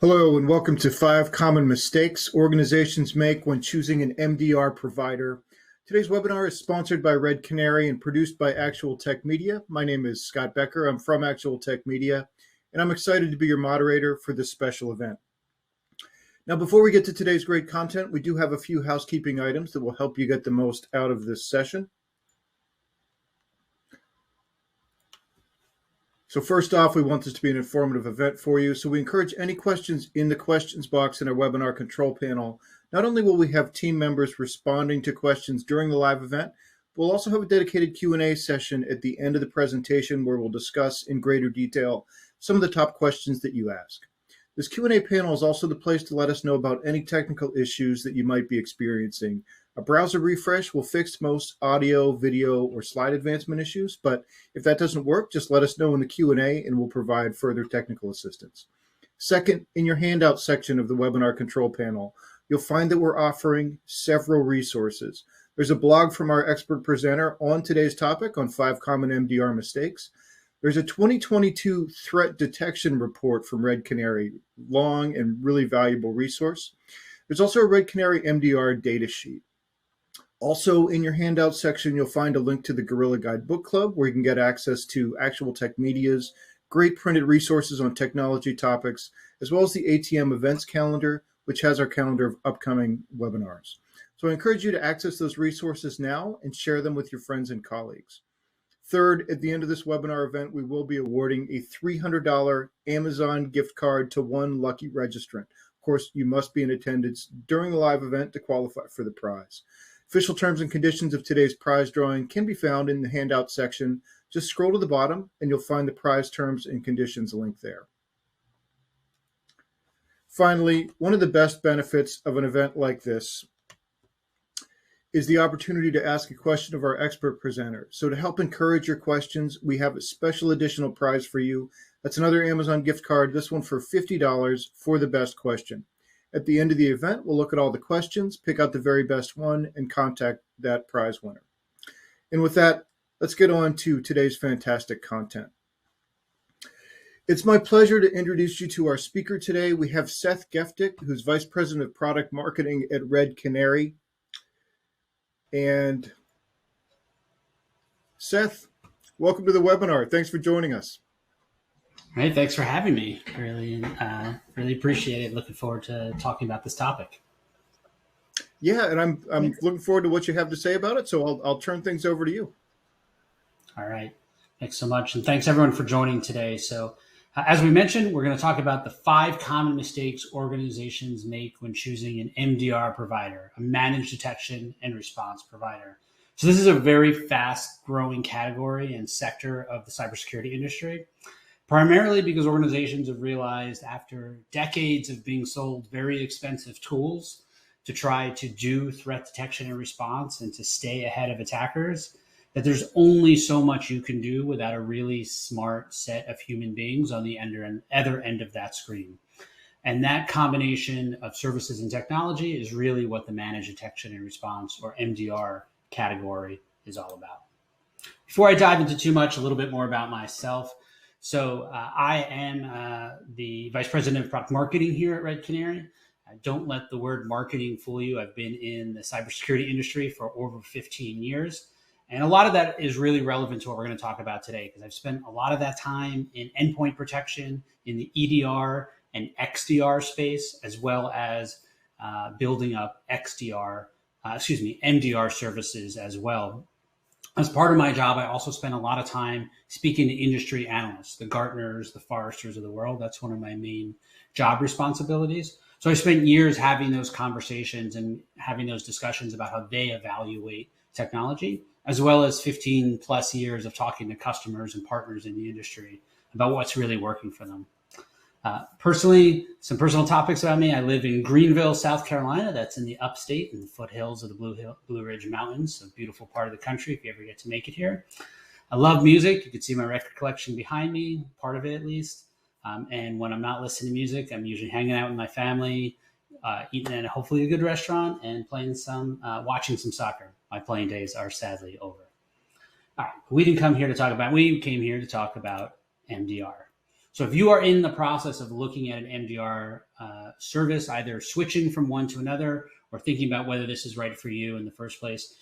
Hello and welcome to 5 Common Mistakes Organizations Make When Choosing an MDR Provider. Today's webinar is sponsored by Red Canary and produced by Actual Tech Media. My name is Scott Becker. I'm from Actual Tech Media, and I'm excited to be your moderator for this special event. Now, before we get to today's great content, we do have a few housekeeping items that will help you get the most out of this session. So first off, we want this to be an informative event for you. So we encourage any questions in the questions box in our webinar control panel. Not only will we have team members responding to questions during the live event, we'll also have a dedicated Q&A session at the end of the presentation where we'll discuss in greater detail some of the top questions that you ask. This Q&A panel is also the place to let us know about any technical issues that you might be experiencing. A browser refresh will fix most audio, video, or slide advancement issues, but if that doesn't work, just let us know in the Q&A and we'll provide further technical assistance. Second, in your handout section of the webinar control panel, you'll find that we're offering several resources. There's a blog from our expert presenter on today's topic on 5 common MDR mistakes. There's a 2022 threat detection report from Red Canary, long and really valuable resource. There's also a Red Canary MDR data sheet. Also, in your handout section, you'll find a link to the Gorilla Guide Book Club, where you can get access to Actual Tech Media's great printed resources on technology topics, as well as the ATM events calendar, which has our calendar of upcoming webinars. So I encourage you to access those resources now and share them with your friends and colleagues. Third, at the end of this webinar event, we will be awarding a $300 Amazon gift card to one lucky registrant. Of course, you must be in attendance during the live event to qualify for the prize. Official terms and conditions of today's prize drawing can be found in the handout section. Just scroll to the bottom and you'll find the prize terms and conditions link there. Finally, one of the best benefits of an event like this is the opportunity to ask a question of our expert presenter. So to help encourage your questions, we have a special additional prize for you. That's another Amazon gift card, this one for $50 for the best question. At the end of the event, we'll look at all the questions, pick out the very best one, and contact that prize winner. And with that, let's get on to today's fantastic content. It's my pleasure to introduce you to our speaker today. We have Seth Geftick, who's Vice President of Product Marketing at Red Canary. And Seth, welcome to the webinar. Thanks for joining us. Hey, thanks for having me. Really appreciate it. Looking forward to talking about this topic. Yeah, and I'm looking forward to what you have to say about it. So I'll turn things over to you. All right. Thanks so much. And thanks everyone for joining today. So as we mentioned, we're going to talk about the 5 common mistakes organizations make when choosing an MDR provider, a managed detection and response provider. So this is a very fast growing category and sector of the cybersecurity industry, primarily because organizations have realized after decades of being sold very expensive tools to try to do threat detection and response and to stay ahead of attackers, that there's only so much you can do without a really smart set of human beings on the other end of that screen. And that combination of services and technology is really what the managed detection and response, or MDR, category is all about. Before I dive into too much, a little bit more about myself. So I am the Vice President of Product Marketing here at Red Canary. Don't let the word marketing fool you. I've been in the cybersecurity industry for over 15 years. And a lot of that is really relevant to what we're going to talk about today, because I've spent a lot of that time in endpoint protection, in the EDR and XDR space, as well as building up MDR services as well. As part of my job, I also spend a lot of time speaking to industry analysts, the Gartners, the Forresters of the world. That's one of my main job responsibilities. So I spent years having those conversations and having those discussions about how they evaluate technology, as well as 15 plus years of talking to customers and partners in the industry about what's really working for them. Personally, some personal topics about me. I live in Greenville, South Carolina. That's in the upstate, in the foothills of the Blue Ridge Mountains, a beautiful part of the country if you ever get to make it here. I love music. You can see my record collection behind me, part of it at least. And when I'm not listening to music, I'm usually hanging out with my family, eating at hopefully a good restaurant, and watching some soccer. My playing days are sadly over. All right, we came here to talk about MDR. So if you are in the process of looking at an MDR service, either switching from one to another or thinking about whether this is right for you in the first place,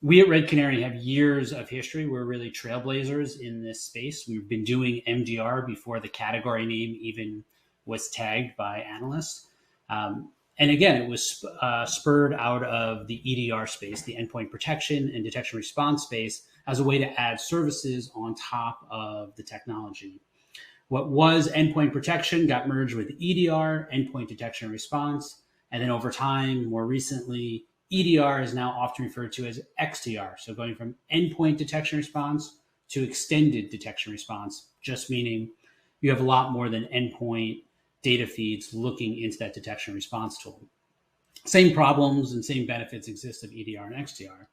we at Red Canary have years of history. We're really trailblazers in this space. We've been doing MDR before the category name even was tagged by analysts. And again, it was spurred out of the EDR space, the endpoint protection and detection response space, as a way to add services on top of the technology. What was endpoint protection got merged with EDR, endpoint detection and response. And then over time, more recently, EDR is now often referred to as XDR. So going from endpoint detection response to extended detection response, just meaning you have a lot more than endpoint data feeds looking into that detection response tool. Same problems and same benefits exist of EDR and XDR.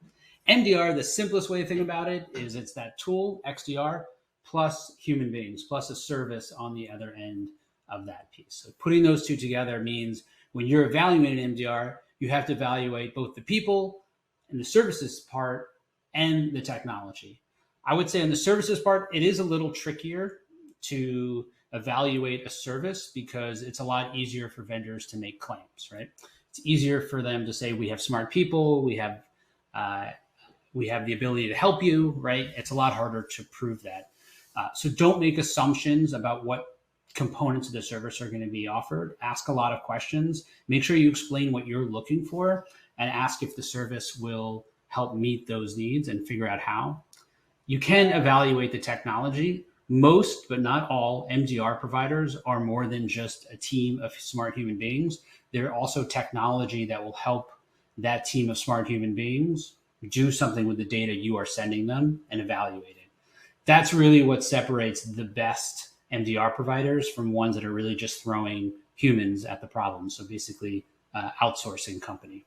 MDR, the simplest way to think about it is it's that tool, XDR, plus human beings, plus a service on the other end of that piece. So putting those two together means when you're evaluating MDR, you have to evaluate both the people and the services part and the technology. I would say on the services part, it is a little trickier to evaluate a service because it's a lot easier for vendors to make claims, right? It's easier for them to say, we have smart people, we have the ability to help you, right? It's a lot harder to prove that. So don't make assumptions about what components of the service are going to be offered. Ask a lot of questions. Make sure you explain what you're looking for and ask if the service will help meet those needs and figure out how. You can evaluate the technology. Most, but not all, MDR providers are more than just a team of smart human beings. They're also technology that will help that team of smart human beings do something with the data you are sending them and evaluate it. That's really what separates the best MDR providers from ones that are really just throwing humans at the problem. So basically, outsourcing company.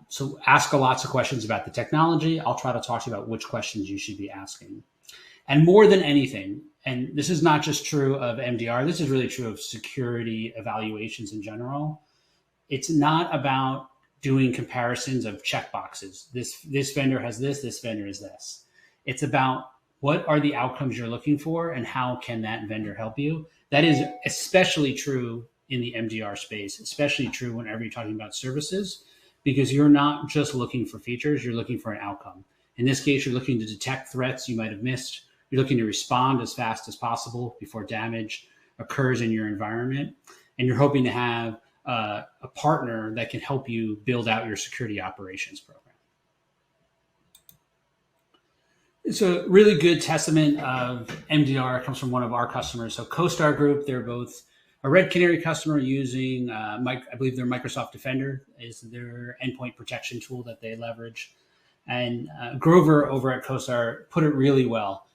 So ask lots of questions about the technology. I'll try to talk to you about which questions you should be asking. And more than anything, and this is not just true of MDR, this is really true of security evaluations in general. It's not about doing comparisons of checkboxes. This vendor has this vendor is this. It's about what are the outcomes you're looking for and how can that vendor help you? That is especially true in the MDR space, especially true whenever you're talking about services, because you're not just looking for features, you're looking for an outcome. In this case, you're looking to detect threats you might have missed. You're looking to respond as fast as possible before damage occurs in your environment. And you're hoping to have a partner that can help you build out your security operations program. It's a really good testament of MDR. It comes from one of our customers. So CoStar Group, they're both a Red Canary customer using, I believe their Microsoft Defender is their endpoint protection tool that they leverage. And Grover over at CoStar put it really well.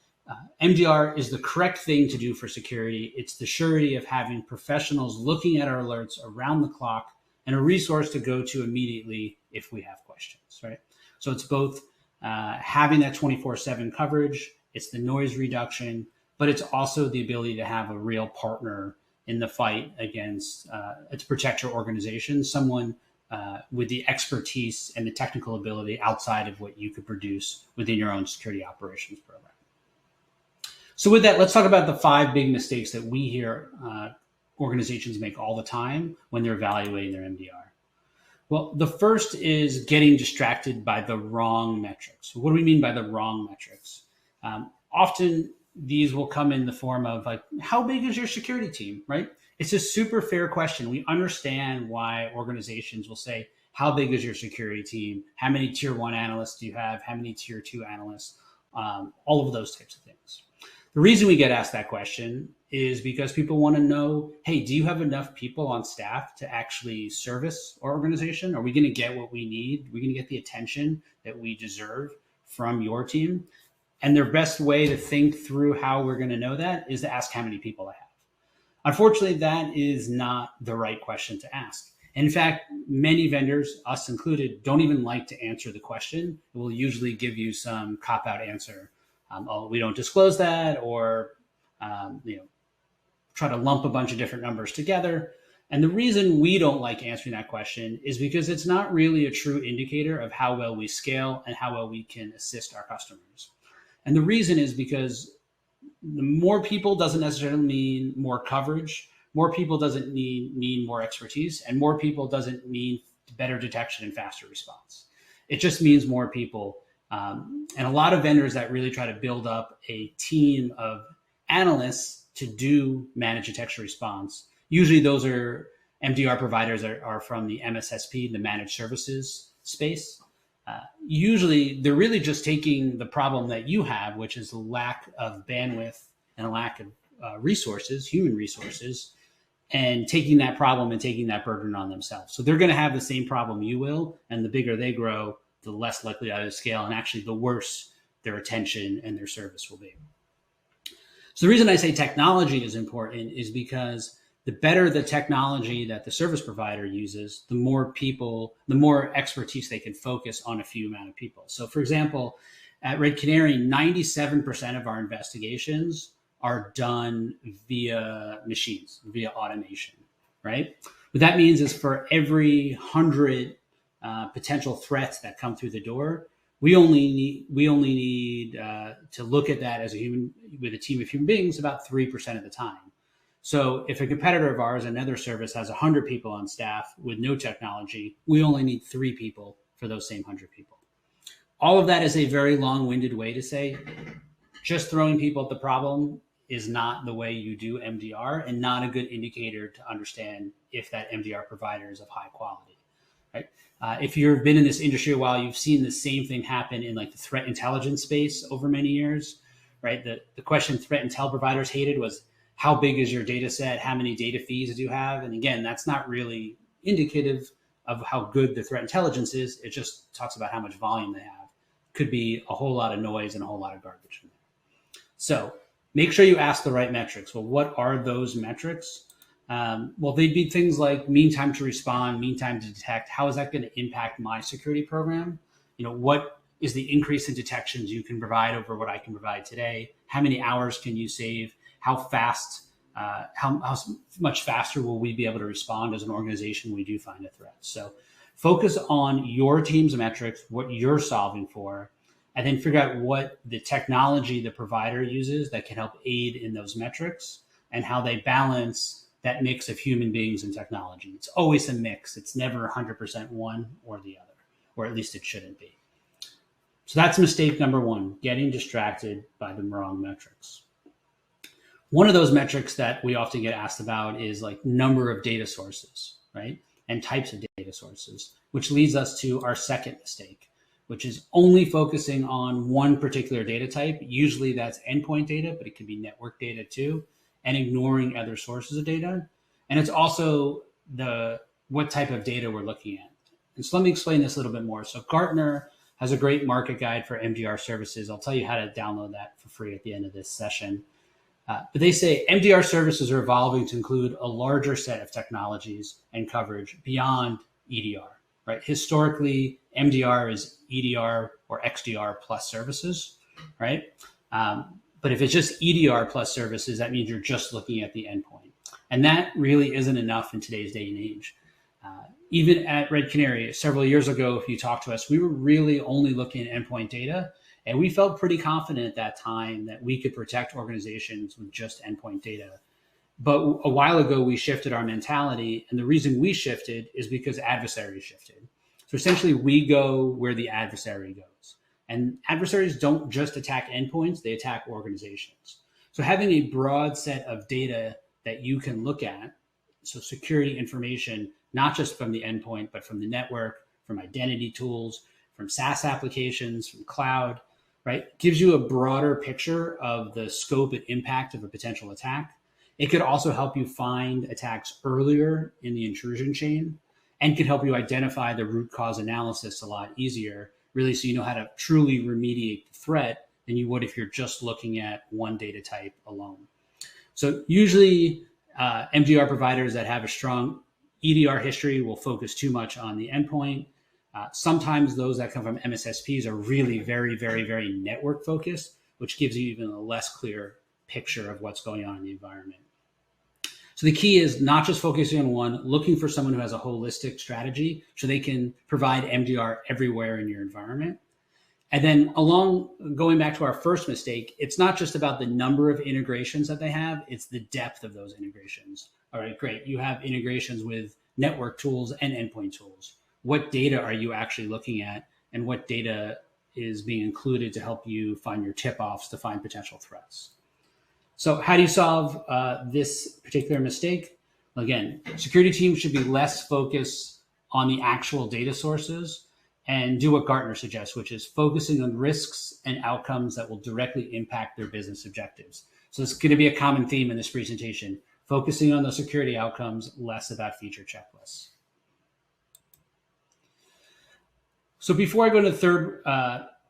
MDR is the correct thing to do for security. It's the surety of having professionals looking at our alerts around the clock and a resource to go to immediately if we have questions, right? So it's both having that 24/7 coverage, it's the noise reduction, but it's also the ability to have a real partner in the fight against, to protect your organization, someone with the expertise and the technical ability outside of what you could produce within your own security operations program. So with that, let's talk about the 5 big mistakes that we hear organizations make all the time when they're evaluating their MDR. Well, the first is getting distracted by the wrong metrics. What do we mean by the wrong metrics? Often these will come in the form of like, how big is your security team, right? It's a super fair question. We understand why organizations will say, how big is your security team? How many tier 1 analysts do you have? How many tier 2 analysts? All of those types of things. The reason we get asked that question is because people want to know, hey, do you have enough people on staff to actually service our organization? Are we going to get what we need? Are we going to get the attention that we deserve from your team? And their best way to think through how we're going to know that is to ask how many people I have. Unfortunately, that is not the right question to ask. In fact, many vendors, us included, don't even like to answer the question. We'll usually give you some cop-out answer. Oh, we don't disclose that, or try to lump a bunch of different numbers together. And the reason we don't like answering that question is because it's not really a true indicator of how well we scale and how well we can assist our customers. And the reason is because more people doesn't necessarily mean more coverage. More people doesn't mean more expertise, and more people doesn't mean better detection and faster response. It just means more people. And a lot of vendors that really try to build up a team of analysts to do managed detection response, usually those are MDR providers that are from the MSSP, the managed services space. Usually they're really just taking the problem that you have, which is a lack of bandwidth and a lack of resources, human resources, and taking that problem and taking that burden on themselves. So they're going to have the same problem you will, and the bigger they grow, the less likely they are to scale, and actually the worse their attention and their service will be. So the reason I say technology is important is because the better the technology that the service provider uses, the more people, the more expertise they can focus on a few amount of people. So for example, at Red Canary, 97% of our investigations are done via machines, via automation, right? What that means is for every 100 potential threats that come through the door, we only need to look at that as a human, with a team of human beings, about 3% of the time. So if a competitor of ours, another service, has 100 people on staff with no technology, we only need 3 people for those same 100 people. All of that is a very long-winded way to say just throwing people at the problem is not the way you do MDR, and not a good indicator to understand if that MDR provider is of high quality. Right? If you've been in this industry a while, you've seen the same thing happen in like the threat intelligence space over many years, right? The question threat intel providers hated was, how big is your data set? How many data feeds do you have? And again, that's not really indicative of how good the threat intelligence is. It just talks about how much volume they have. Could be a whole lot of noise and a whole lot of garbage in there. So make sure you ask the right metrics. Well, what are those metrics? Well, they'd be things like mean time to respond, mean time to detect. How is that going to impact my security program? What is the increase in detections you can provide over what I can provide today? How many hours can you save? How fast, how much faster will we be able to respond as an organization when we do find a threat? So focus on your team's metrics, what you're solving for, and then figure out what the technology the provider uses that can help aid in those metrics and how they balance that mix of human beings and technology. It's always a mix. It's never 100% one or the other, or at least it shouldn't be. So that's mistake number 1, getting distracted by the wrong metrics. One of those metrics that we often get asked about is like number of data sources, right? And types of data sources, which leads us to our second mistake, which is only focusing on one particular data type. Usually that's endpoint data, but it can be network data too, and ignoring other sources of data. And it's also what type of data we're looking at. And so let me explain this a little bit more. So Gartner has a great market guide for MDR services. I'll tell you how to download that for free at the end of this session. But they say MDR services are evolving to include a larger set of technologies and coverage beyond EDR, right? Historically, MDR is EDR or XDR plus services, right? But if it's just EDR plus services, that means you're just looking at the endpoint. And that really isn't enough in today's day and age. Even at Red Canary, several years ago, if you talked to us, we were really only looking at endpoint data. And we felt pretty confident at that time that we could protect organizations with just endpoint data. But a while ago, we shifted our mentality. And the reason we shifted is because adversaries shifted. So essentially, we go where the adversary goes. And adversaries don't just attack endpoints, they attack organizations. So having a broad set of data that you can look at, so security information, not just from the endpoint, but from the network, from identity tools, from SaaS applications, from cloud, right? Gives you a broader picture of the scope and impact of a potential attack. It could also help you find attacks earlier in the intrusion chain and could help you identify the root cause analysis a lot easier, really, so you know how to truly remediate the threat than you would if you're just looking at one data type alone. So usually MDR providers that have a strong EDR history will focus too much on the endpoint. Sometimes those that come from MSSPs are really very, very, very network focused, which gives you even a less clear picture of what's going on in the environment. So the key is not just focusing on one, looking for someone who has a holistic strategy so they can provide MDR everywhere in your environment. And then going back to our first mistake, it's not just about the number of integrations that they have, it's the depth of those integrations. All right, great. You have integrations with network tools and endpoint tools. What data are you actually looking at, and what data is being included to help you find your tip-offs to find potential threats? So how do you solve this particular mistake? Again, security teams should be less focused on the actual data sources and do what Gartner suggests, which is focusing on risks and outcomes that will directly impact their business objectives. So it's going to be a common theme in this presentation, focusing on the security outcomes, less about feature checklists. So before I go to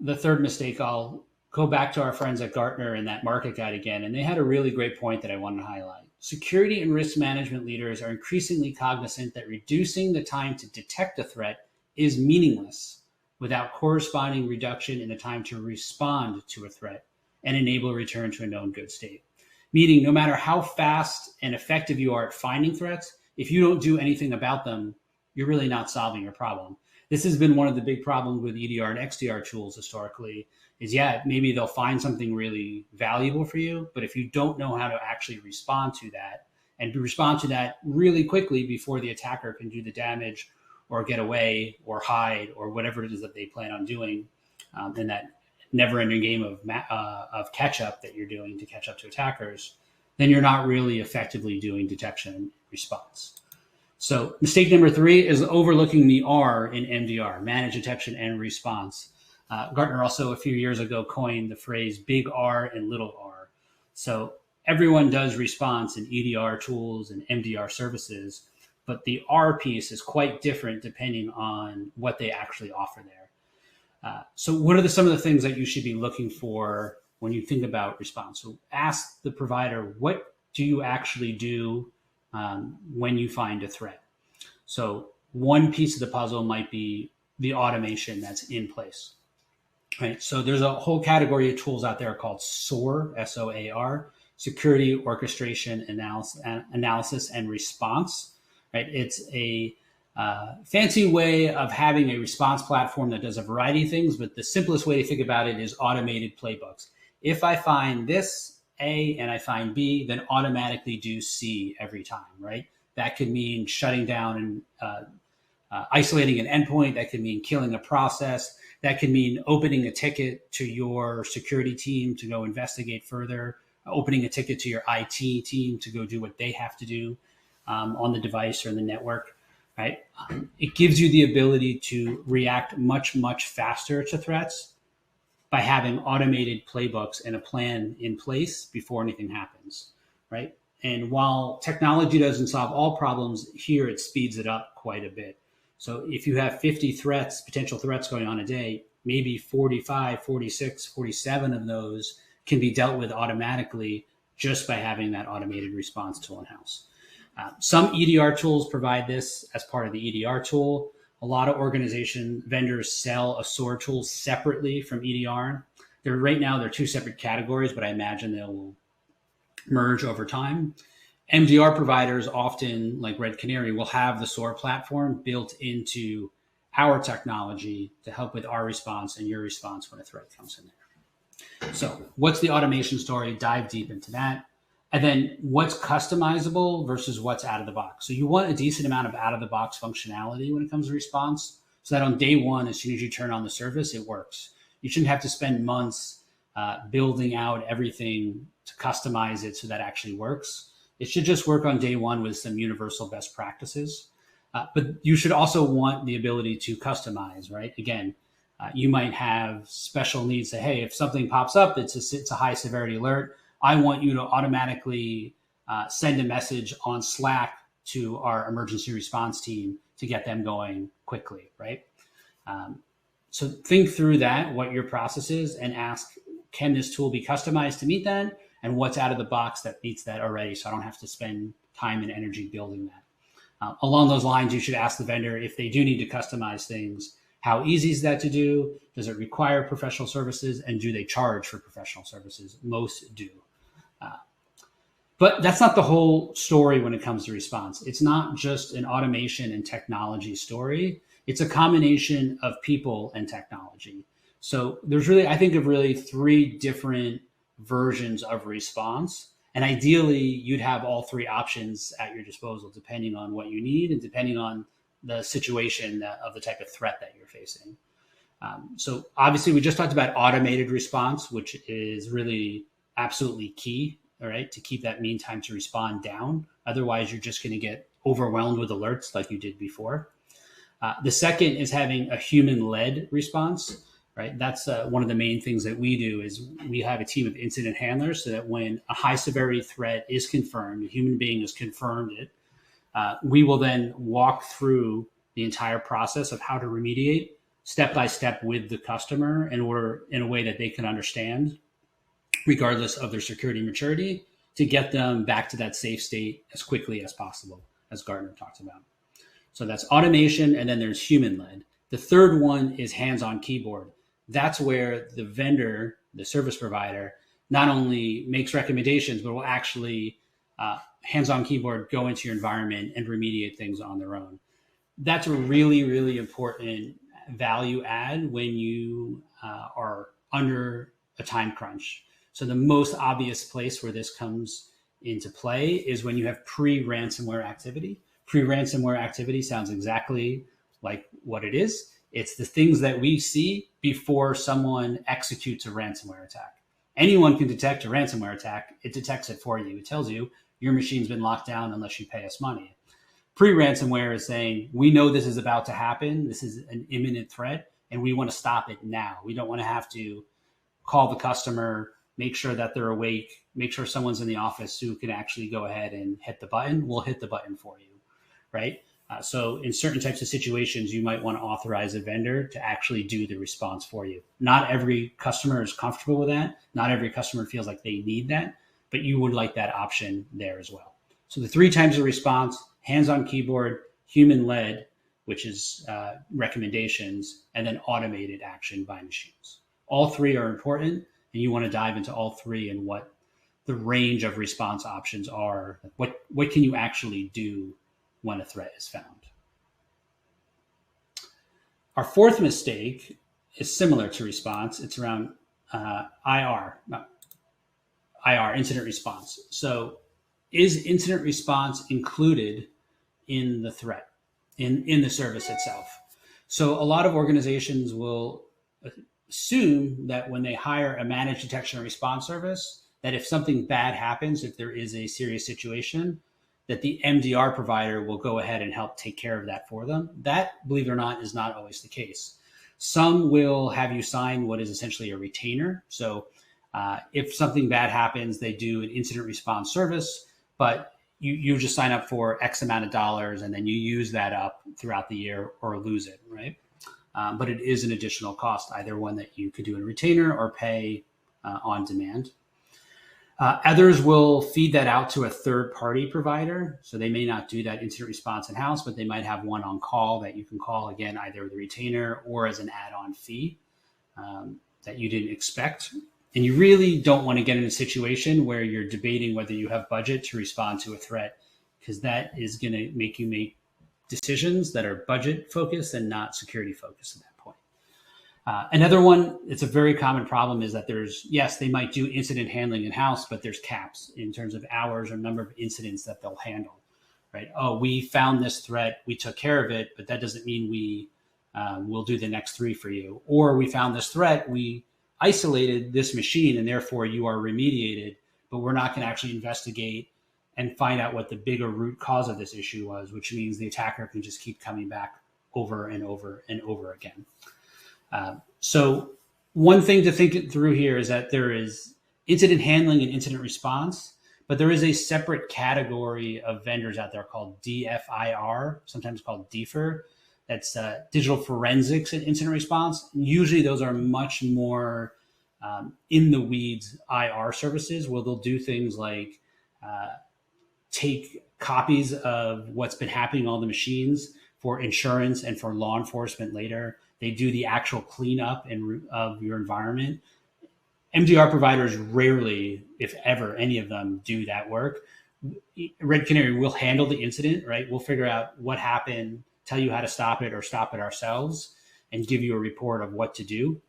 the third mistake, I'll go back to our friends at Gartner and that market guide again. And they had a really great point that I wanted to highlight. Security and risk management leaders are increasingly cognizant that reducing the time to detect a threat is meaningless without corresponding reduction in the time to respond to a threat and enable a return to a known good state. Meaning, no matter how fast and effective you are at finding threats, if you don't do anything about them, you're really not solving your problem. This has been one of the big problems with EDR and XDR tools historically is, maybe they'll find something really valuable for you, but if you don't know how to actually respond to that and respond to that really quickly before the attacker can do the damage or get away or hide or whatever it is that they plan on doing in that never-ending game of catch-up that you're doing to catch up to attackers, then you're not really effectively doing detection and response. So mistake number 3 is overlooking the R in MDR, manage detection and response. Gartner also a few years ago coined the phrase big R and little r. So everyone does response in EDR tools and MDR services, but the R piece is quite different depending on what they actually offer there. So what are some of the things that you should be looking for when you think about response? So ask the provider, what do you actually do when you find a threat? So one piece of the puzzle might be the automation that's in place. Right. So there's a whole category of tools out there called SOAR, SOAR, Security Orchestration Analysis and Response. Right. It's a fancy way of having a response platform that does a variety of things, but the simplest way to think about it is automated playbooks. If I find this A and I find B, then automatically do C every time. Right. That could mean shutting down and isolating an endpoint. That could mean killing a process. That can mean opening a ticket to your security team to go investigate further, opening a ticket to your IT team to go do what they have to do on the device or in the network, right? It gives you the ability to react much, much faster to threats by having automated playbooks and a plan in place before anything happens, right? And while technology doesn't solve all problems, here it speeds it up quite a bit. So if you have 50 potential threats going on a day, maybe 45, 46, 47 of those can be dealt with automatically just by having that automated response tool in-house. Some EDR tools provide this as part of the EDR tool. A lot of vendors sell a SOAR tool separately from EDR. Right now, they're 2 separate categories, but I imagine they'll merge over time. MDR providers often, like Red Canary, will have the SOAR platform built into our technology to help with our response and your response when a threat comes in there. So what's the automation story? Dive deep into that. And then what's customizable versus what's out of the box. So you want a decent amount of out of the box functionality when it comes to response so that on day one, as soon as you turn on the service, it works. You shouldn't have to spend months building out everything to customize it so that actually works. It should just work on day one with some universal best practices. But you should also want the ability to customize, right? Again, you might have special needs that, hey, if something pops up, it's a high severity alert. I want you to automatically send a message on Slack to our emergency response team to get them going quickly, right? So think through that, what your process is, and ask, can this tool be customized to meet that? And what's out of the box that meets that already, so I don't have to spend time and energy building that. Along those lines, you should ask the vendor if they do need to customize things, how easy is that to do? Does it require professional services? And do they charge for professional services? Most do. But that's not the whole story when it comes to response. It's not just an automation and technology story. It's a combination of people and technology. So there's really, I think of really three different versions of response. And ideally, you'd have all three options at your disposal, depending on what you need and depending on the situation of the type of threat that you're facing. So obviously, we just talked about automated response, which is really absolutely key, all right, to keep that mean time to respond down. Otherwise, you're just going to get overwhelmed with alerts like you did before. The second is having a human-led response, right? That's one of the main things that we do is we have a team of incident handlers so that when a high severity threat is confirmed, a human being has confirmed it, we will then walk through the entire process of how to remediate step by step with the customer in a way that they can understand, regardless of their security maturity, to get them back to that safe state as quickly as possible, as Gartner talks about. So that's automation, and then there's human-led. The third one is hands-on keyboard. That's where the vendor, the service provider, not only makes recommendations, but will actually hands-on keyboard go into your environment and remediate things on their own. That's a really, really important value add when you are under a time crunch. So the most obvious place where this comes into play is when you have pre-ransomware activity. Pre-ransomware activity sounds exactly like what it is. It's the things that we see before someone executes a ransomware attack. Anyone can detect a ransomware attack. It detects it for you. It tells you your machine's been locked down unless you pay us money. Pre-ransomware is saying, we know this is about to happen. This is an imminent threat, and we want to stop it now. We don't want to have to call the customer, make sure that they're awake, make sure someone's in the office who can actually go ahead and hit the button. We'll hit the button for you, right? So in certain types of situations, you might want to authorize a vendor to actually do the response for you. Not every customer is comfortable with that. Not every customer feels like they need that, but you would like that option there as well. So the three times of response: hands-on keyboard, human-led, which is recommendations, and then automated action by machines. All three are important, and you want to dive into all three and what the range of response options are. What can you actually do when a threat is found? Our fourth mistake is similar to response. It's around IR, incident response. So is incident response included in the threat, in the service itself? So a lot of organizations will assume that when they hire a managed detection and response service, that if something bad happens, if there is a serious situation, that the MDR provider will go ahead and help take care of that for them. That, believe it or not, is not always the case. Some will have you sign what is essentially a retainer. So if something bad happens, they do an incident response service, but you just sign up for X amount of dollars and then you use that up throughout the year or lose it, right? But it is an additional cost, either one that you could do in a retainer or pay on demand. Others will feed that out to a third-party provider. So they may not do that incident response in-house, but they might have one on call that you can call, again, either with a retainer or as an add-on fee that you didn't expect. And you really don't want to get in a situation where you're debating whether you have budget to respond to a threat, because that is going to make you make decisions that are budget-focused and not security-focused at that point. Another one, it's a very common problem, is that yes, they might do incident handling in-house, but there's caps in terms of hours or number of incidents that they'll handle, right? Oh, we found this threat, we took care of it, but that doesn't mean we will do the next 3 for you. Or we found this threat, we isolated this machine, and therefore you are remediated, but we're not going to actually investigate and find out what the bigger root cause of this issue was, which means the attacker can just keep coming back over and over and over again. So one thing to think through here is that there is incident handling and incident response, but there is a separate category of vendors out there called DFIR, sometimes called DFIR. That's digital forensics and incident response. Usually those are much more in the weeds IR services, where they'll do things like take copies of what's been happening on the machines for insurance and for law enforcement later. They do the actual cleanup of your environment. MDR providers rarely, if ever, any of them do that work. Red Canary will handle the incident, right? We'll figure out what happened, tell you how to stop it or stop it ourselves, and give you a report of what to do.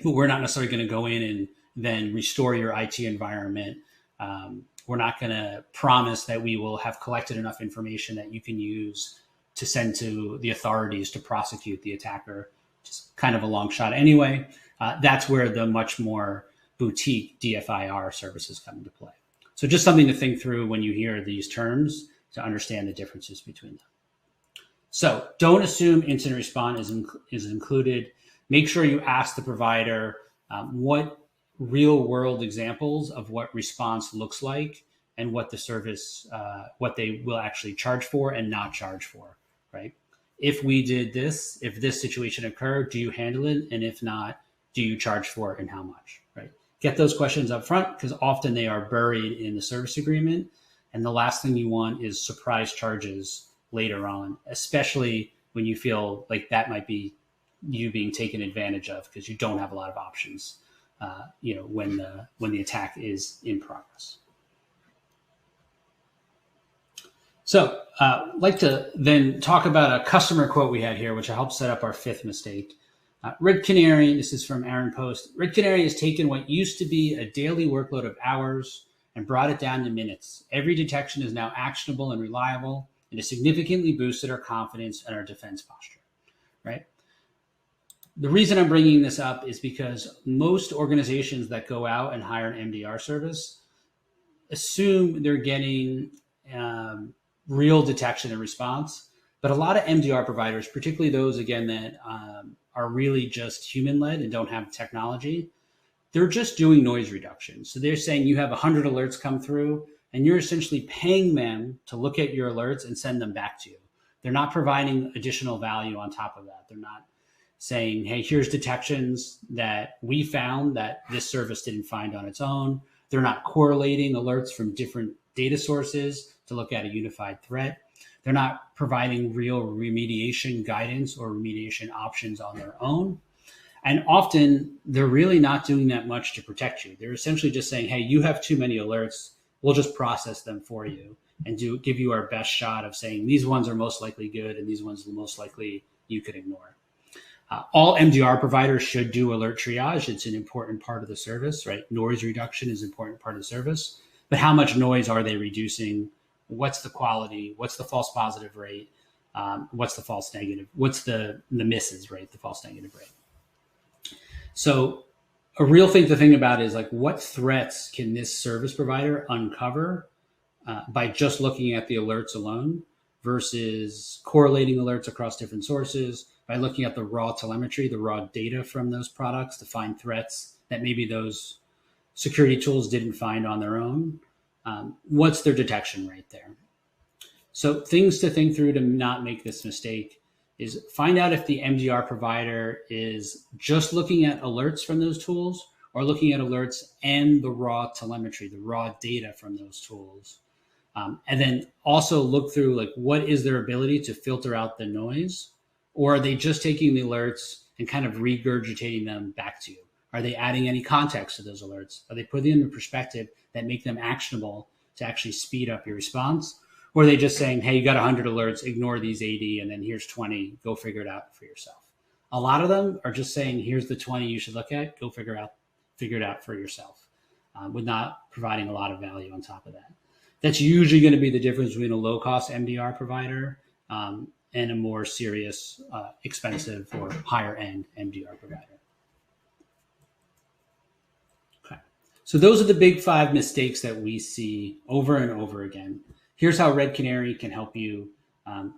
but we're not necessarily going to go in and then restore your IT environment. We're not going to promise that we will have collected enough information that you can use to send to the authorities to prosecute the attacker. Just kind of a long shot anyway. That's where the much more boutique DFIR services come into play. So just something to think through when you hear these terms to understand the differences between them. So don't assume incident response is included. Make sure you ask the provider what real world examples of what response looks like and what the service, what they will actually charge for and not charge for, right? If we did this, if this situation occurred, do you handle it? And if not, do you charge for it and how much, right? Get those questions up front because often they are buried in the service agreement. And the last thing you want is surprise charges later on, especially when you feel like that might be you being taken advantage of because you don't have a lot of options, when the attack is in progress. So I'd like to then talk about a customer quote we had here, which helps set up our fifth mistake. Red Canary, this is from Aaron Post. Red Canary has taken what used to be a daily workload of hours and brought it down to minutes. Every detection is now actionable and reliable, and has significantly boosted our confidence and our defense posture, right? The reason I'm bringing this up is because most organizations that go out and hire an MDR service assume they're getting real detection and response. But a lot of MDR providers, particularly those, again, that are really just human-led and don't have technology, they're just doing noise reduction. So they're saying you have 100 alerts come through, and you're essentially paying them to look at your alerts and send them back to you. They're not providing additional value on top of that. They're not saying, hey, here's detections that we found that this service didn't find on its own. They're not correlating alerts from different data sources to look at a unified threat. They're not providing real remediation guidance or remediation options on their own. And often they're really not doing that much to protect you. They're essentially just saying, hey, you have too many alerts. We'll just process them for you and give you our best shot of saying these ones are most likely good and these ones are most likely you could ignore. All MDR providers should do alert triage. It's an important part of the service, right? Noise reduction is an important part of the service. But how much noise are they reducing? What's the quality? What's the false positive rate? What's the false negative? What's the misses rate, the false negative rate? So a real thing to think about is like, what threats can this service provider uncover by just looking at the alerts alone versus correlating alerts across different sources, by looking at the raw telemetry, the raw data from those products to find threats that maybe those security tools didn't find on their own. What's their detection rate there? So things to think through to not make this mistake is find out if the MDR provider is just looking at alerts from those tools or looking at alerts and the raw telemetry, the raw data from those tools. And then also look through like, what is their ability to filter out the noise? Or are they just taking the alerts and kind of regurgitating them back to you? Are they adding any context to those alerts? Are they putting them in perspective that make them actionable to actually speed up your response? Or are they just saying, hey, you got 100 alerts, ignore these 80, and then here's 20, go figure it out for yourself. A lot of them are just saying, here's the 20 you should look at, go figure it out for yourself, with not providing a lot of value on top of that. That's usually going to be the difference between a low-cost MDR provider and a more serious, expensive or higher-end MDR provider. Okay, so those are the big 5 mistakes that we see over and over again. Here's how Red Canary can help you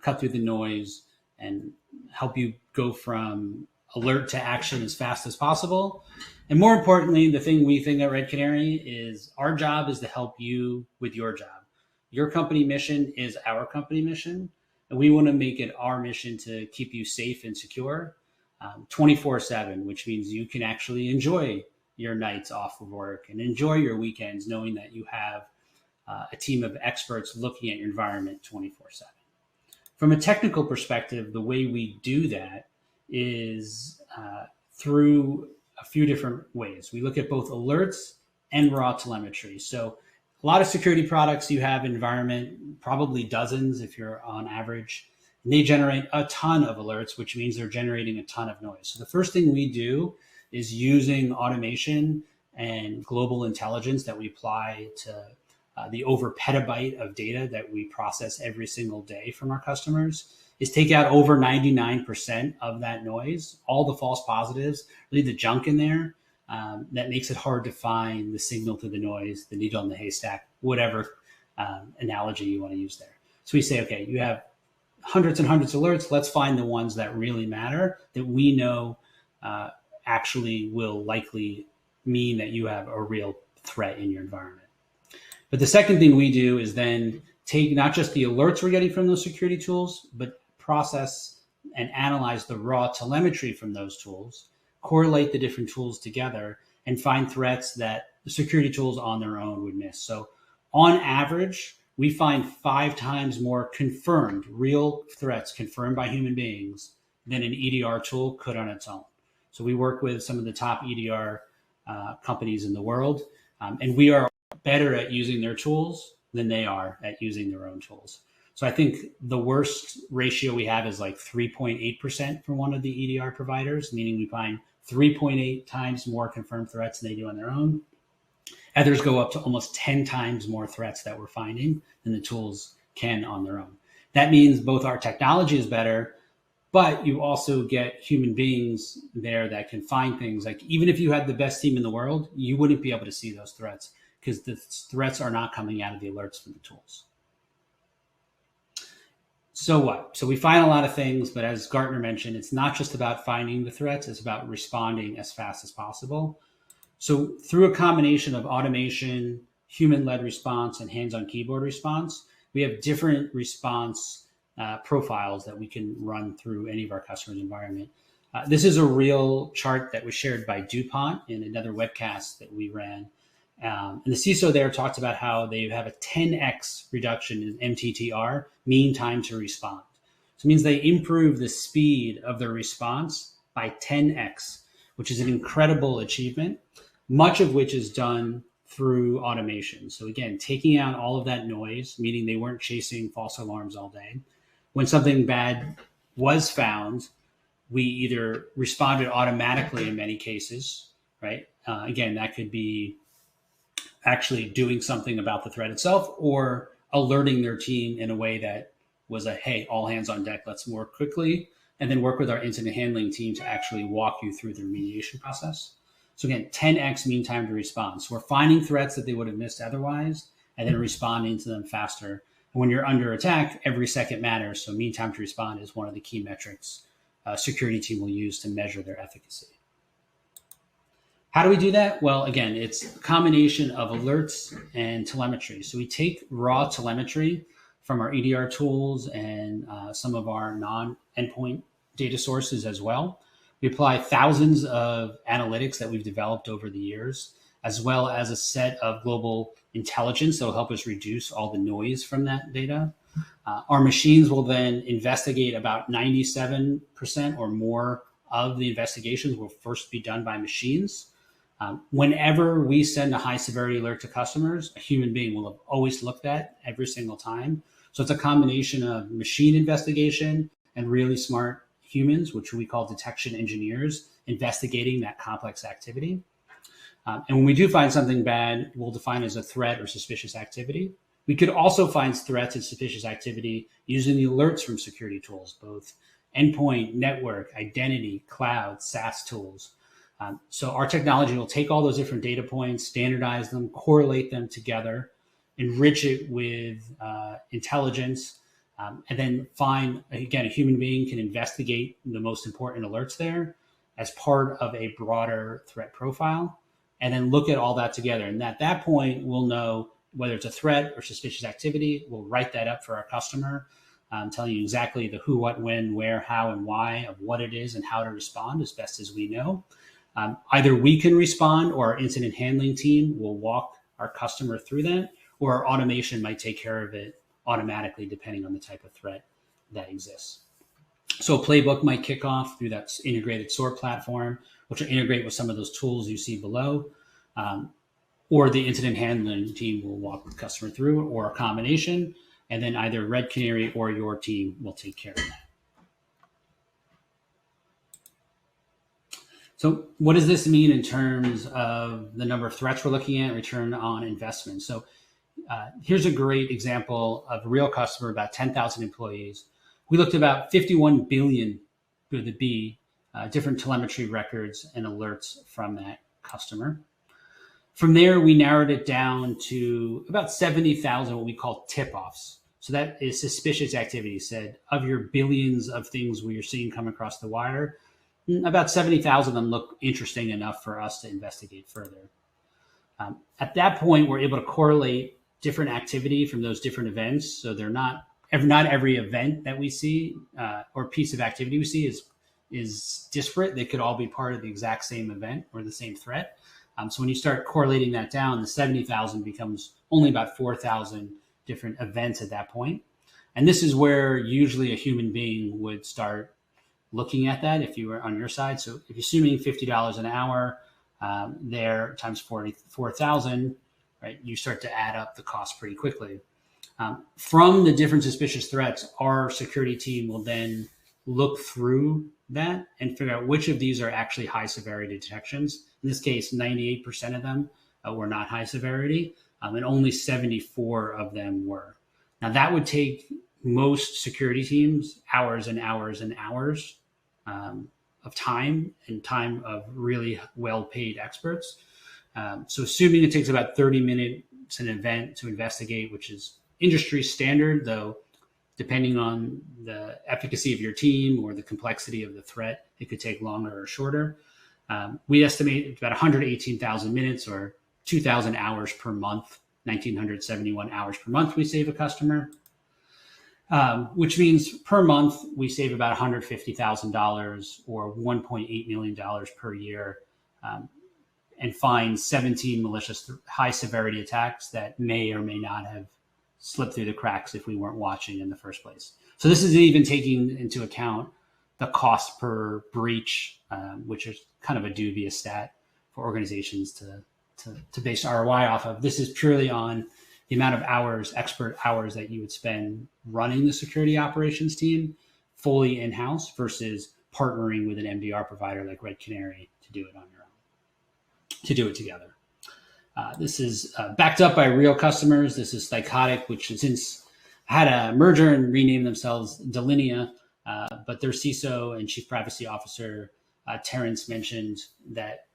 cut through the noise and help you go from alert to action as fast as possible. And more importantly, the thing we think at Red Canary is our job is to help you with your job. Your company mission is our company mission, and we want to make it our mission to keep you safe and secure 24/7, which means you can actually enjoy your nights off of work and enjoy your weekends knowing that you have a team of experts looking at your environment 24/7. From a technical perspective, the way we do that is through a few different ways. We look at both alerts and raw telemetry. So a lot of security products, you have environment, probably dozens if you're on average, and they generate a ton of alerts, which means they're generating a ton of noise. So the first thing we do is using automation and global intelligence that we apply to the over petabyte of data that we process every single day from our customers, is take out over 99% of that noise, all the false positives, leave the junk in there. That makes it hard to find the signal to the noise, the needle in the haystack, whatever analogy you want to use there. So we say, okay, you have hundreds and hundreds of alerts. Let's find the ones that really matter, that we know actually will likely mean that you have a real threat in your environment. But the second thing we do is then take not just the alerts we're getting from those security tools, but process and analyze the raw telemetry from those tools, correlate the different tools together, and find threats that the security tools on their own would miss. So on average, we find 5 times more confirmed real threats confirmed by human beings than an EDR tool could on its own. So we work with some of the top EDR companies in the world, and we are better at using their tools than they are at using their own tools. So I think the worst ratio we have is like 3.8% for one of the EDR providers, meaning we find 3.8 times more confirmed threats than they do on their own. Others go up to almost 10 times more threats that we're finding than the tools can on their own. That means both our technology is better, but you also get human beings there that can find things. Like even if you had the best team in the world, you wouldn't be able to see those threats because the threats are not coming out of the alerts from the tools. So what? So we find a lot of things, but as Gartner mentioned, it's not just about finding the threats, it's about responding as fast as possible. So through a combination of automation, human-led response, and hands-on keyboard response, we have different response profiles that we can run through any of our customers' environment. This is a real chart that was shared by DuPont in another webcast that we ran. And the CISO there talks about how they have a 10x reduction in MTTR, mean time to respond. So it means they improve the speed of their response by 10x, which is an incredible achievement, much of which is done through automation. So again, taking out all of that noise, meaning they weren't chasing false alarms all day. When something bad was found, we either responded automatically in many cases, right? Again, that could be actually doing something about the threat itself or alerting their team in a way that was a, hey, all hands on deck, let's work quickly, and then work with our incident handling team to actually walk you through the remediation process. So again, 10x mean time to respond. So we're finding threats that they would have missed otherwise and then responding to them faster. And when you're under attack, every second matters. So mean time to respond is one of the key metrics a security team will use to measure their efficacy. How do we do that? Well, again, it's a combination of alerts and telemetry. So we take raw telemetry from our EDR tools and some of our non-endpoint data sources as well. We apply thousands of analytics that we've developed over the years, as well as a set of global intelligence that will help us reduce all the noise from that data. Our machines will then investigate about 97% or more of the investigations will first be done by machines. Whenever we send a high severity alert to customers, a human being will have always looked at every single time. So it's a combination of machine investigation and really smart humans, which we call detection engineers, investigating that complex activity. And when we do find something bad, we'll define it as a threat or suspicious activity. We could also find threats and suspicious activity using the alerts from security tools, both endpoint, network, identity, cloud, SaaS tools. So our technology will take all those different data points, standardize them, correlate them together, enrich it with intelligence, and then find, again, a human being can investigate the most important alerts there as part of a broader threat profile, and then look at all that together. And at that point, we'll know whether it's a threat or suspicious activity. We'll write that up for our customer, telling you exactly the who, what, when, where, how, and why of what it is and how to respond as best as we know. Either we can respond or our incident handling team will walk our customer through that, or our automation might take care of it automatically depending on the type of threat that exists. So a playbook might kick off through that integrated SOAR platform, which will integrate with some of those tools you see below, or the incident handling team will walk the customer through, or a combination, and then either Red Canary or your team will take care of that. So what does this mean in terms of the number of threats we're looking at, return on investment? So here's a great example of a real customer, about 10,000 employees. We looked at about 51 billion with a B, different telemetry records and alerts from that customer. From there, we narrowed it down to about 70,000 what we call tip-offs. So that is suspicious activity. Said of your billions of things we are seeing come across the wire, about 70,000 of them look interesting enough for us to investigate further. At that point, we're able to correlate different activity from those different events. So they're not every event that we see or piece of activity we see is disparate. They could all be part of the exact same event or the same threat. So when you start correlating that down, the 70,000 becomes only about 4,000 different events at that point. And this is where usually a human being would start looking at that if you were on your side. So if you're assuming $50 an hour there times 4,000, right, you start to add up the cost pretty quickly. From the different suspicious threats, our security team will then look through that and figure out which of these are actually high severity detections. In this case, 98% of them were not high severity, and only 74 of them were. Now, that would take most security teams hours and hours and hours of time and time of really well-paid experts. So assuming it takes about 30 minutes an event to investigate, which is industry standard, though depending on the efficacy of your team or the complexity of the threat, it could take longer or shorter. We estimate about 118,000 minutes or 2,000 hours per month, 1,971 hours per month we save a customer, which means per month we save about $150,000 or $1.8 million per year and find 17 malicious high severity attacks that may or may not have slipped through the cracks if we weren't watching in the first place. So this isn't even taking into account the cost per breach, which is kind of a dubious stat for organizations to base ROI off of. This is purely on the amount of hours, expert hours that you would spend running the security operations team fully in-house versus partnering with an MDR provider like Red Canary to do it on your own, to do it together. This is backed up by real customers. This is Psychotic, which has since had a merger and renamed themselves Delinea, but their CISO and Chief Privacy Officer, Terrence, mentioned that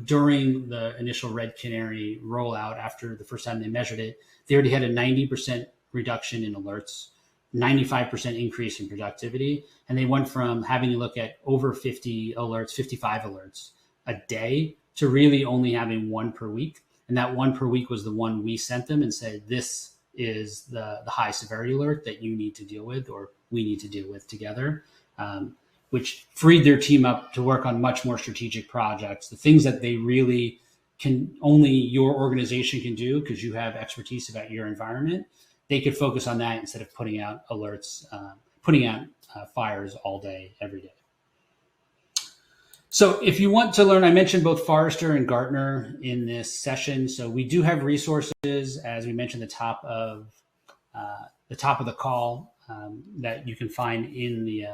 during the initial Red Canary rollout, after the first time they measured it, they already had a 90% reduction in alerts, 95% increase in productivity, and they went from having to look at over 50 alerts, 55 alerts a day to really only having one per week. And that one per week was the one we sent them and said, this is the high severity alert that you need to deal with or we need to deal with together, which freed their team up to work on much more strategic projects, the things that they really can only your organization can do because you have expertise about your environment. They could focus on that instead of putting out alerts, putting out fires all day, every day. So if you want to learn, I mentioned both Forrester and Gartner in this session. So we do have resources, as we mentioned, the top of the call that you can find in the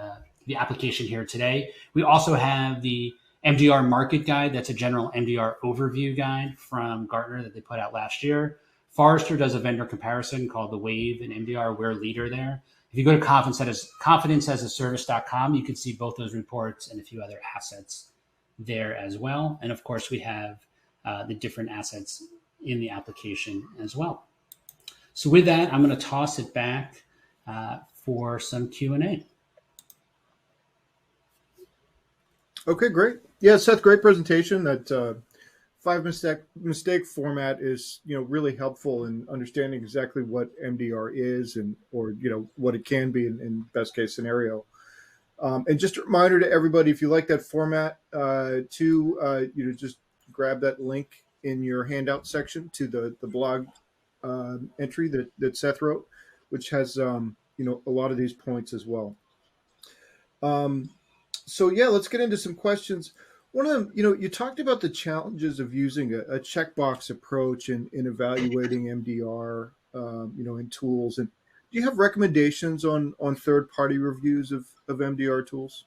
application here today. We also have the MDR market guide. That's a general MDR overview guide from Gartner that they put out last year. Forrester does a vendor comparison called the Wave and MDR. We're a leader there. If you go to confidenceasaservice.com, you can see both those reports and a few other assets there as well. And of course, we have the different assets in the application as well. So with that, I'm going to toss it back for some Q&A. Okay, great. Yeah, Seth, great presentation. That 5 mistake format is, really helpful in understanding exactly what MDR is or what it can be in best case scenario. And just a reminder to everybody, if you like that format, just grab that link in your handout section to the blog entry that Seth wrote, which has a lot of these points as well. So yeah, let's get into some questions. One of them, you talked about the challenges of using a checkbox approach in evaluating MDR, in tools. And do you have recommendations on third-party reviews of MDR tools?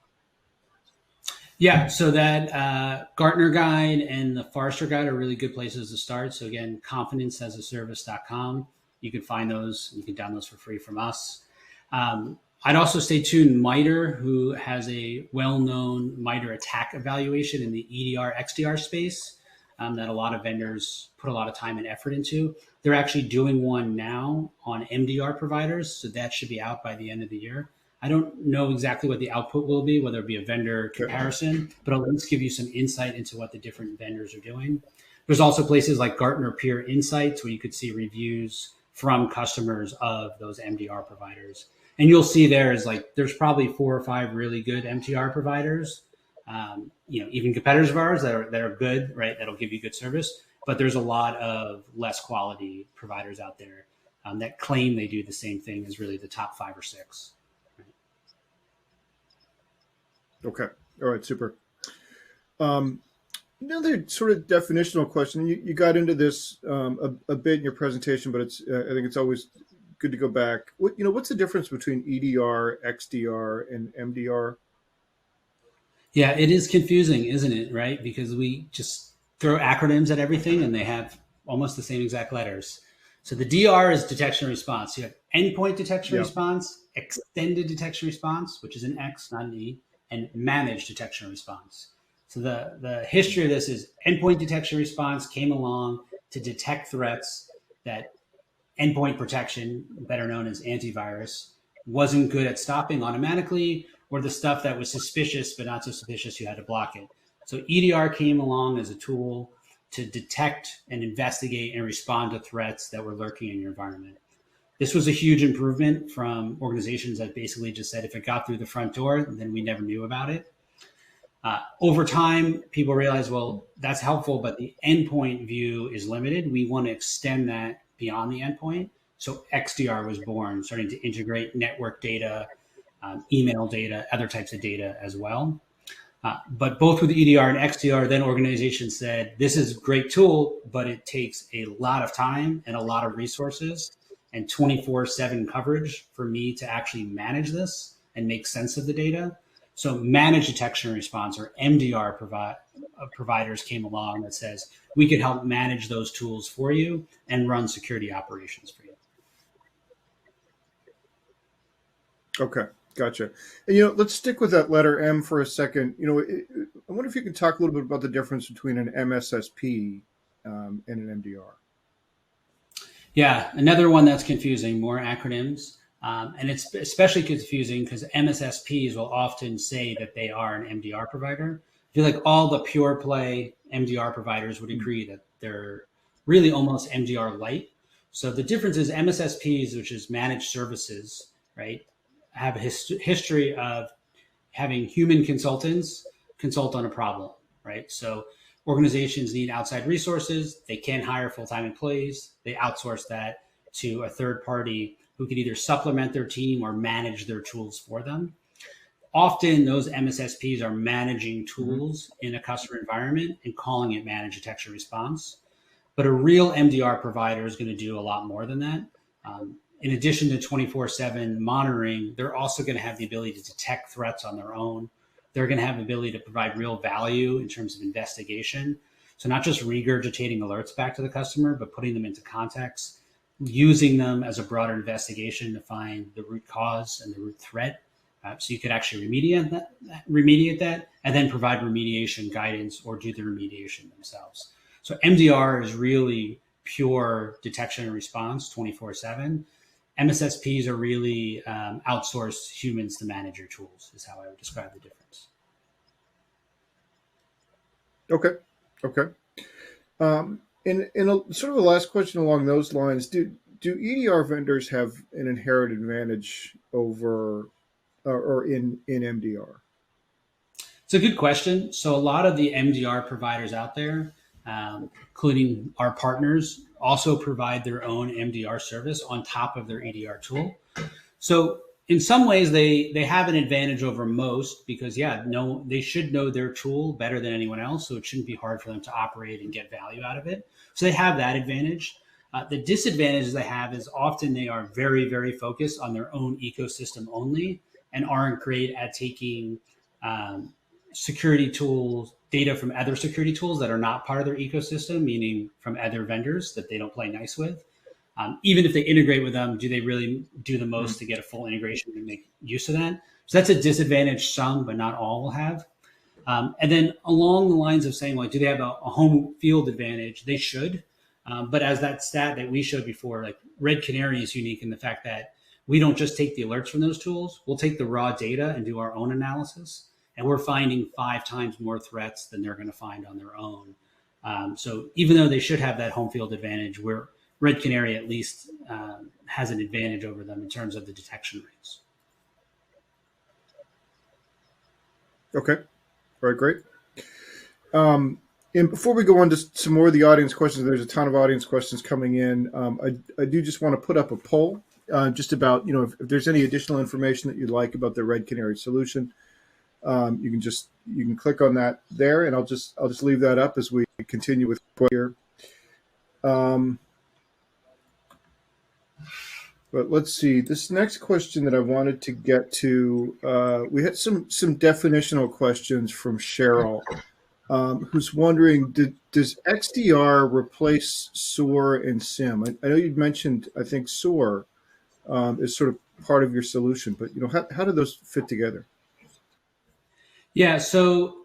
Yeah, so that Gartner guide and the Forrester guide are really good places to start. So again, confidenceasaservice.com. You can find those. You can download those for free from us. I'd also stay tuned. MITRE, who has a well-known MITRE attack evaluation in the EDR, XDR space that a lot of vendors put a lot of time and effort into. They're actually doing one now on MDR providers, so that should be out by the end of the year. I don't know exactly what the output will be, whether it be a vendor comparison, but I'll at least give you some insight into what the different vendors are doing. There's also places like Gartner Peer Insights where you could see reviews from customers of those MDR providers. And you'll see there's probably 4 or 5 really good MTR providers, even competitors of ours that are good, right? That'll give you good service. But there's a lot of less quality providers out there that claim they do the same thing as really the top 5 or 6. Okay. All right. Super. Another sort of definitional question. You got into this a bit in your presentation, but I think it's always good to go back. What's the difference between EDR, XDR, and MDR? Yeah, it is confusing, isn't it? Right? Because we just throw acronyms at everything and they have almost the same exact letters. So the DR is detection and response. You have endpoint detection and response, extended detection response, which is an X, not an E, and managed detection and response. So the history of this is endpoint detection response came along to detect threats that endpoint protection, better known as antivirus, wasn't good at stopping automatically, or the stuff that was suspicious but not so suspicious you had to block it. So EDR came along as a tool to detect and investigate and respond to threats that were lurking in your environment. This was a huge improvement from organizations that basically just said if it got through the front door, then we never knew about it. Over time, people realized, well, that's helpful, but the endpoint view is limited. We want to extend that beyond the endpoint. So XDR was born, starting to integrate network data, email data, other types of data as well. But both with EDR and XDR, then organizations said, this is a great tool, but it takes a lot of time and a lot of resources and 24/7 coverage for me to actually manage this and make sense of the data. So managed detection and response, or MDR providers came along that says, we could help manage those tools for you and run security operations for you. Okay. Gotcha. And, let's stick with that letter M for a second. I wonder if you can talk a little bit about the difference between an MSSP and an MDR. Yeah, another one that's confusing, more acronyms. And it's especially confusing because MSSPs will often say that they are an MDR provider. I feel like all the pure play MDR providers would agree that they're really almost MDR light. So the difference is MSSPs, which is managed services, right, have a history of having human consultants consult on a problem, right? So organizations need outside resources. They can't hire full-time employees. They outsource that to a third party who could either supplement their team or manage their tools for them. Often those MSSPs are managing tools in a customer environment and calling it managed detection response. But a real MDR provider is going to do a lot more than that. In addition to 24/7 monitoring, they're also going to have the ability to detect threats on their own. They're going to have the ability to provide real value in terms of investigation. So not just regurgitating alerts back to the customer, but putting them into context, using them as a broader investigation to find the root cause and the root threat. So you could actually remediate that, and then provide remediation guidance or do the remediation themselves. So MDR is really pure detection and response 24/7. MSSPs are really outsourced humans to manage your tools, is how I would describe the difference. Okay. And sort of the last question along those lines, do EDR vendors have an inherent advantage over or in MDR? It's a good question. So a lot of the MDR providers out there, including our partners, also provide their own MDR service on top of their EDR tool. So in some ways, they have an advantage over most because, they should know their tool better than anyone else. So it shouldn't be hard for them to operate and get value out of it. So they have that advantage. The disadvantage they have is often they are very, very focused on their own ecosystem only and aren't great at taking security tools, data from other security tools that are not part of their ecosystem, meaning from other vendors that they don't play nice with. Even if they integrate with them, do they really do the most to get a full integration and make use of that? So that's a disadvantage some, but not all will have. And then along the lines of saying, like, do they have a home field advantage? They should. But as that stat that we showed before, like Red Canary is unique in the fact that we don't just take the alerts from those tools. We'll take the raw data and do our own analysis. And we're finding 5 times more threats than they're going to find on their own. So even though they should have that home field advantage, Red Canary at least has an advantage over them in terms of the detection rates. Okay. All right, great. And before we go on to some more of the audience questions, there's a ton of audience questions coming in. I do just want to put up a poll just about, if there's any additional information that you'd like about the Red Canary solution. You can click on that there, and I'll just leave that up as we continue with here. But let's see, this next question that I wanted to get to, we had some definitional questions from Cheryl, who's wondering, does XDR replace SOAR and SIM? I know you'd mentioned, I think SOAR is sort of part of your solution, but how do those fit together? Yeah, so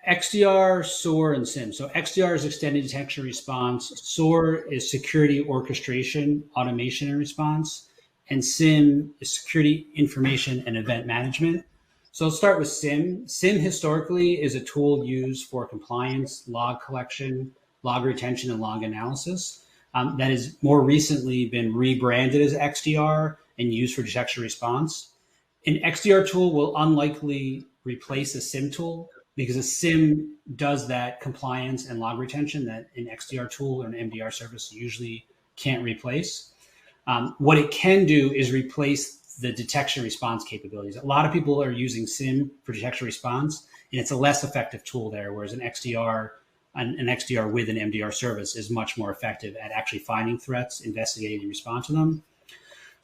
XDR, SOAR, and SIM. So XDR is extended detection response. SOAR is security orchestration, automation, and response. And SIM is security information and event management. So I'll start with SIM. SIM historically is a tool used for compliance, log collection, log retention, and log analysis. That has more recently been rebranded as XDR and used for detection response. An XDR tool will unlikely replace a SIM tool, because a SIM does that compliance and log retention that an XDR tool or an MDR service usually can't replace. What it can do is replace the detection response capabilities. A lot of people are using SIM for detection response, and it's a less effective tool there, whereas an XDR with an MDR service is much more effective at actually finding threats, investigating, and respond to them.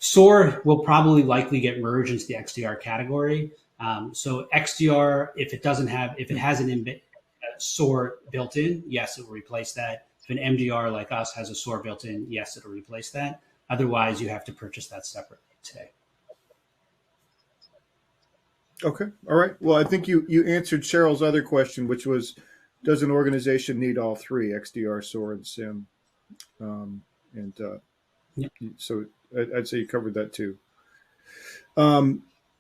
SOAR will probably likely get merged into the XDR category. So XDR, if it has an SOAR built in, yes, it will replace that. If an MDR like us has a SOAR built in, yes, it'll replace that. Otherwise, you have to purchase that separately today. Okay. All right. Well, I think you answered Cheryl's other question, which was, does an organization need all three, XDR, SOAR, and SIM? Yep. So I'd say you covered that too.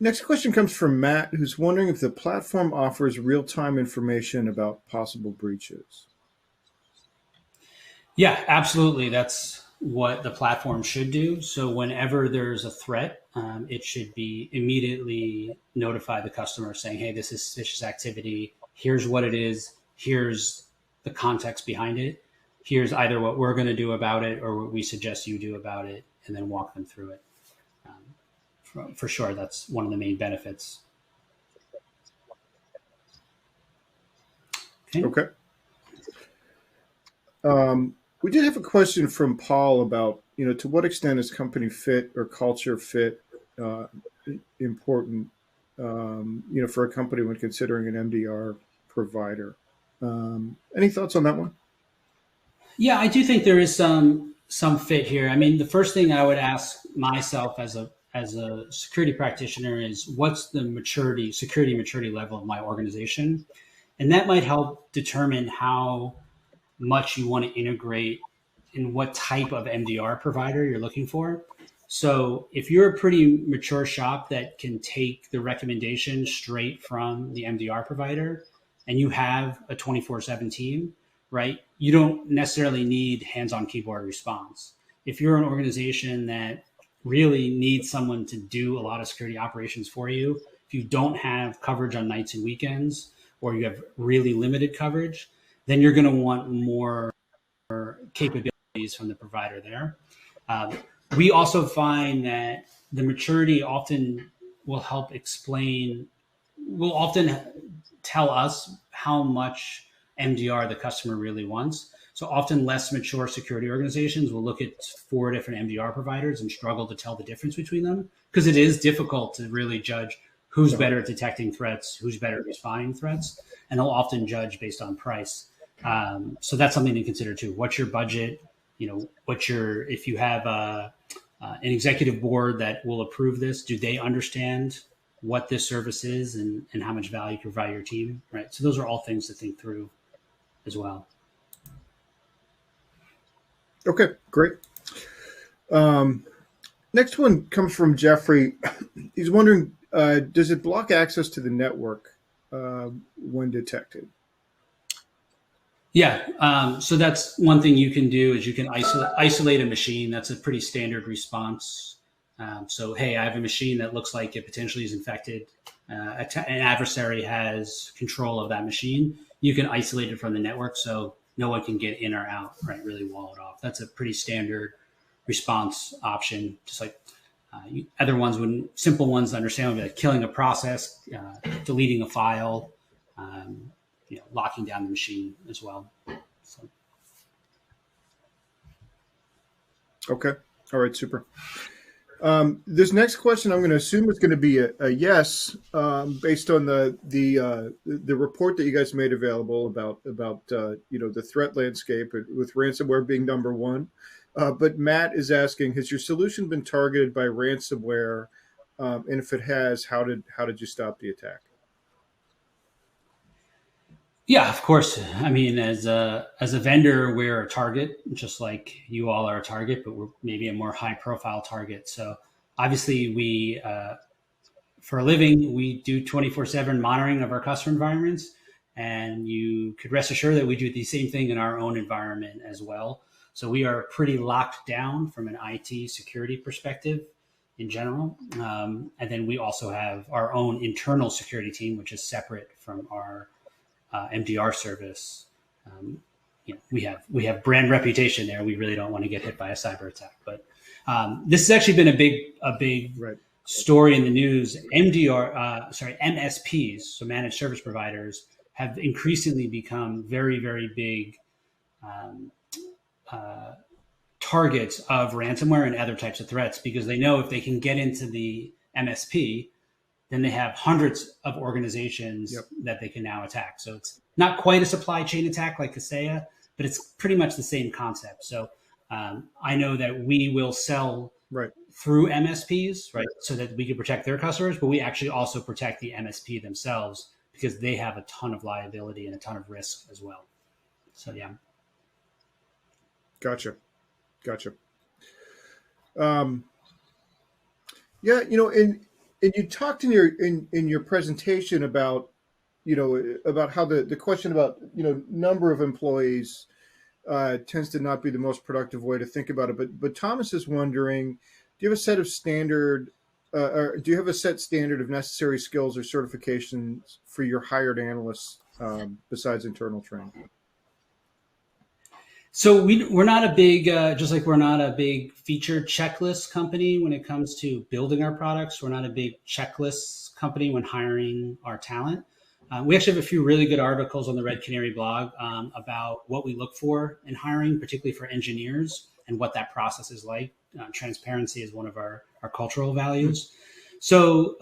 Next question comes from Matt, who's wondering if the platform offers real-time information about possible breaches. Yeah, absolutely. That's what the platform should do. So whenever there's a threat, it should be immediately notify the customer saying, hey, this is suspicious activity. Here's what it is. Here's the context behind it. Here's either what we're going to do about it or what we suggest you do about it, and then walk them through it. For sure, that's one of the main benefits. Okay. We did have a question from Paul about, to what extent is company fit or culture fit important, for a company when considering an MDR provider. Any thoughts on that one? Yeah, I do think there is some fit here. I mean, the first thing I would ask myself as a security practitioner is, what's the security maturity level of my organization? And that might help determine how much you want to integrate and what type of MDR provider you're looking for. So if you're a pretty mature shop that can take the recommendation straight from the MDR provider, and you have a 24/7 team, right? You don't necessarily need hands-on keyboard response. If you're an organization that really needs someone to do a lot of security operations for you, if you don't have coverage on nights and weekends, or you have really limited coverage, then you're going to want more capabilities from the provider there. We also find that the maturity often will often tell us how much MDR the customer really wants. So often less mature security organizations will look at 4 different MDR providers and struggle to tell the difference between them, because it is difficult to really judge who's better at detecting threats, who's better at responding to threats, and they'll often judge based on price. So that's something to consider too. What's your budget? If you have an executive board that will approve this, do they understand what this service is and how much value you provide your team, right? So those are all things to think through as well. Okay, great. Next one comes from Jeffrey. He's wondering, does it block access to the network when detected? Yeah, so that's one thing you can do is you can isolate a machine. That's a pretty standard response. So, hey, I have a machine that looks like it potentially is infected. An adversary has control of that machine. You can isolate it from the network so no one can get in or out, right? Really wall it off. That's a pretty standard response option. Just like other ones, simple ones to understand would be like killing a process, deleting a file, locking down the machine as well. So. Okay. All right. Super. This next question, I'm going to assume it's going to be a yes, based on the report that you guys made available about the threat landscape with ransomware being number one. But Matt is asking, has your solution been targeted by ransomware? And if it has, how did you stop the attack? Yeah, of course. I mean, as a vendor, we're a target, just like you all are a target, but we're maybe a more high profile target. So obviously, we for a living we do 24/7 monitoring of our customer environments, and you could rest assured that we do the same thing in our own environment as well. So we are pretty locked down from an IT security perspective in general, and then we also have our own internal security team, which is separate from our MDR service. We have brand reputation there. We really don't want to get hit by a cyber attack. But this has actually been a big right. story in the news. MSPs, so managed service providers, have increasingly become very, very big targets of ransomware and other types of threats because they know if they can get into the MSP, then they have hundreds of organizations that they can now attack. So it's not quite a supply chain attack like Kaseya, but it's pretty much the same concept. So I know that we will sell through MSPs, right, so that we can protect their customers, but we actually also protect the MSP themselves because they have a ton of liability and a ton of risk as well. So, yeah. Gotcha. And you talked in your presentation about how the question about number of employees tends to not be the most productive way to think about it. But Thomas is wondering, do you have a set standard of necessary skills or certifications for your hired analysts besides internal training? So we're not a big, just like we're not a big feature checklist company when it comes to building our products. We're not a big checklist company when hiring our talent. We actually have a few really good articles on the Red Canary blog about what we look for in hiring, particularly for engineers, and what that process is like. Transparency is one of our cultural values. So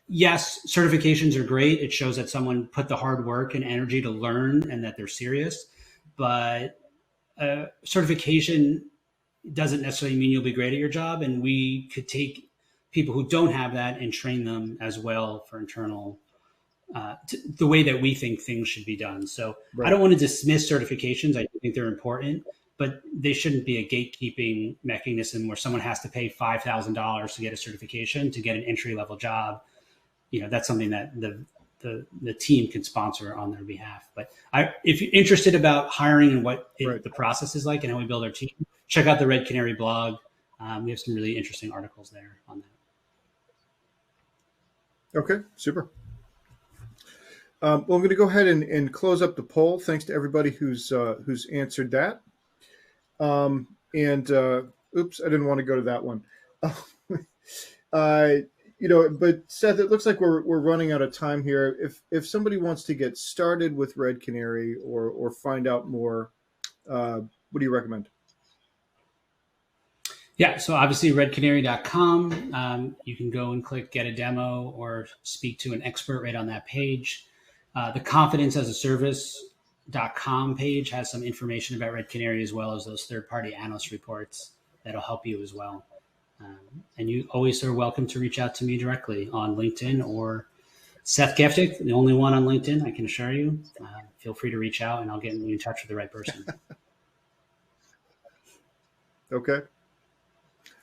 yes, certifications are great. It shows that someone put the hard work and energy to learn and that they're serious. But certification doesn't necessarily mean you'll be great at your job. And we could take people who don't have that and train them as well for internal, the way that we think things should be done. So I don't want to dismiss certifications. I think they're important, but they shouldn't be a gatekeeping mechanism where someone has to pay $5,000 to get a certification to get an entry-level job. That's something that the team can sponsor on their behalf. But if you're interested about hiring and what the process is like and how we build our team, check out the Red Canary blog. We have some really interesting articles there on that. Okay, super. Well, I'm going to go ahead and close up the poll. Thanks to everybody who's answered that. Oops, I didn't want to go to that one. But Seth, it looks like we're running out of time here. If somebody wants to get started with Red Canary or find out more, what do you recommend? Yeah, so obviously redcanary.com. You can go and click get a demo or speak to an expert right on that page. The confidence as a service.com page has some information about Red Canary as well as those third-party analyst reports that'll help you as well. And you always are welcome to reach out to me directly on LinkedIn or Seth Geftic, the only one on LinkedIn, I can assure you. Feel free to reach out and I'll get you in touch with the right person. Okay.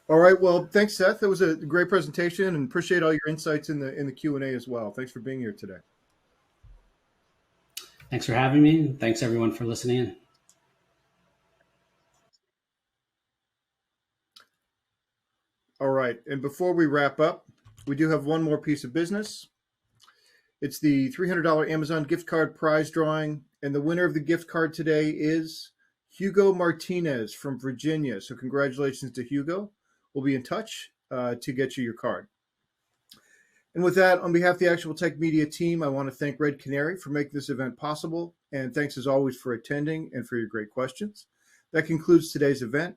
All right. Well, thanks, Seth. That was a great presentation, and appreciate all your insights in the Q&A as well. Thanks for being here today. Thanks for having me. And thanks everyone for listening in. All right. And before we wrap up, we do have one more piece of business. It's the $300 Amazon gift card prize drawing, and the winner of the gift card today is Hugo Martinez from Virginia. So congratulations to Hugo. We'll be in touch to get you your card. And with that, on behalf of the Actual Tech Media team, I want to thank Red Canary for making this event possible. And thanks as always for attending and for your great questions. That concludes today's event.